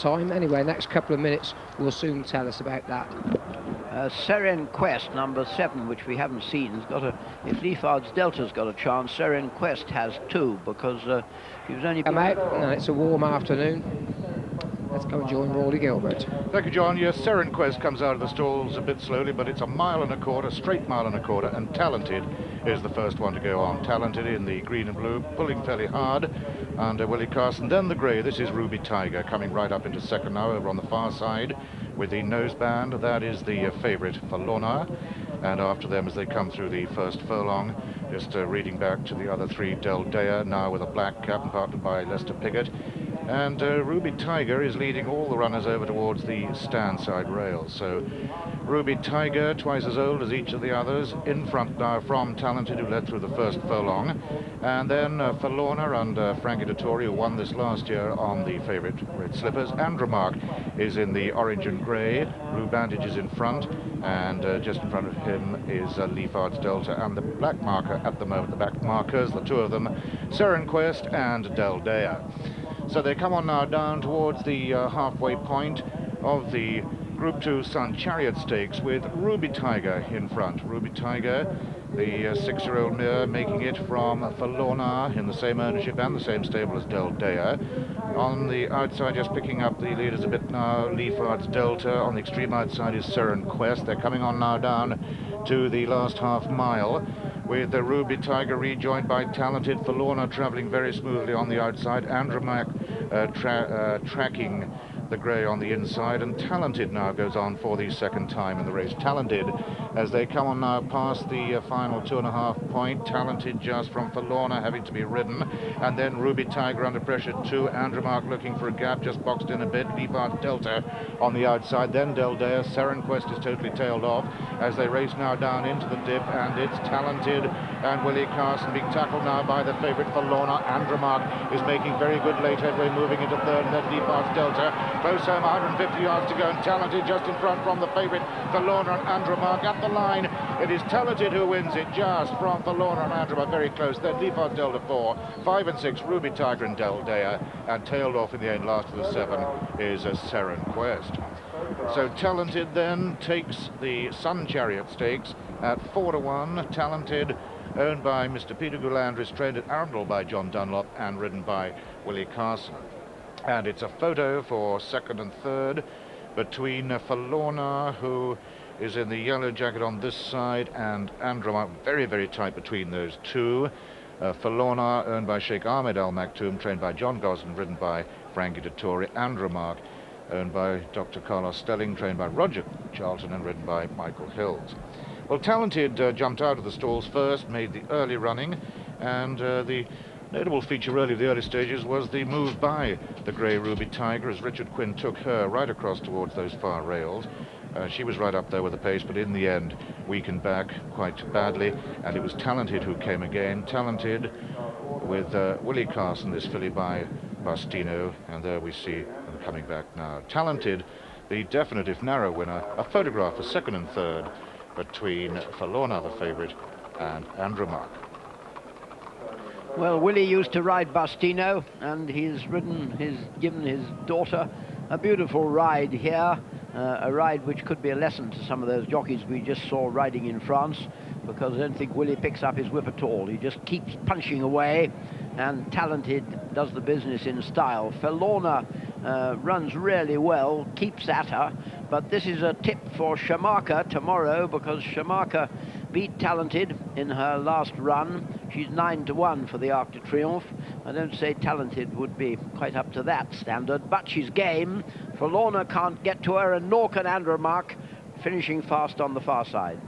time. Anyway, next couple of minutes will soon tell us about that. Seren Quest, number 7, which we haven't seen, has got a. If Leifard's Delta's got a chance, Seren Quest has 2, because she was only. Come out, and it's a warm afternoon. Let's go and join Rawley Gilbert. Thank you, John. Yes, Seren Quest comes out of the stalls a bit slowly, but it's a 1.25 miles, straight 1.25 miles, and Talented is the first one to go on. Talented in the green and blue, pulling fairly hard under Willie Carson. Then the grey, this is Ruby Tiger, coming right up into second now over on the far side with the noseband. That is the favourite, Felawnah. And after them, as they come through the first furlong, just reading back to the other 3, Del Dea, now with a black cap, partnered by Lester Piggott. And Ruby Tiger is leading all the runners over towards the stand side rails. So Ruby Tiger, twice as old as each of the others, in front now from Talented, who led through the first furlong. And then Felawnah and Frankie Dettori, who won this last year on the favourite Red Slippers. Andromaque is in the orange and grey. Blue Bandage is in front. And just in front of him is Leifard's Delta and the black marker at the moment. The back markers, the 2 of them, Seren Quest and Del Dea. So they come on now down towards the halfway point of the Group 2 Sun Chariot Stakes with Ruby Tiger in front. Ruby Tiger, the 6-year-old mare, making it from Felawnah in the same ownership and the same stable as Del Dea. On the outside, just picking up the leaders a bit now, Leifard's Delta. On the extreme outside is Seren Quest. They're coming on now down to the last half mile, with the Ruby Tiger rejoined by Talented. Felawnah travelling very smoothly on the outside. Andromaque tracking the grey on the inside, and Talented now goes on for the second time in the race. Talented, as they come on now past the final 2.5 point, Talented just from Felawnah having to be ridden, and then Ruby Tiger under pressure too. Andromaque looking for a gap, just boxed in a bit. Leifard's Delta on the outside, then Del Dea. Seren Quest is totally tailed off as they race now down into the dip, and it's Talented and Willie Carson being tackled now by the favourite Felawnah. Andromaque is making very good late headway, moving into third, and then Leifard's Delta. Close home, 150 yards to go, and Talented just in front from the favourite Felawnah and Andromaque. At the line, it is Talented who wins it, just from Felawnah and Andromaque, very close. Then Leifard's Delta 4, 5 and 6, Ruby Tiger and Del Dea, and tailed off in the end, last of the 7, is a Seren Quest. So Talented then takes the Sun Chariot Stakes at 4-1. Talented, owned by Mr. Peter Goulandris, trained at Arundel by John Dunlop, and ridden by Willie Carson. And it's a photo for second and third between Felawnah, who is in the yellow jacket on this side, and Andromaque, very, very tight between those 2. Felawnah, owned by Sheikh Ahmed Al Maktoum, trained by John Gosden, ridden by Frankie Dettori. Andromaque, owned by Dr. Carlos Stelling, trained by Roger Charlton, and ridden by Michael Hills. Well, Talented jumped out of the stalls first, made the early running, and the notable feature early of the early stages was the move by the grey Ruby Tiger as Richard Quinn took her right across towards those far rails. She was right up there with the pace, but in the end weakened back quite badly, and it was Talented who came again. Talented with Willie Carson, this filly by Bastino, and there we see them coming back now. Talented, the definitive narrow winner. A photograph for second and third between Felawnah, the favourite, and Andromaque. Well, Willie used to ride Bastino, and he's given his daughter a beautiful ride here, a ride which could be a lesson to some of those jockeys we just saw riding in France, because I don't think Willie picks up his whip at all. He just keeps punching away, and Talented does the business in style. Felawnah runs really well, keeps at her, but this is a tip for Shamaka tomorrow, because Shamaka beat Talented in her last run. She's 9-1 for the Arc de Triomphe. I don't say Talented would be quite up to that standard, but she's game. Felawnah can't get to her, and nor can Andromaque, finishing fast on the far side.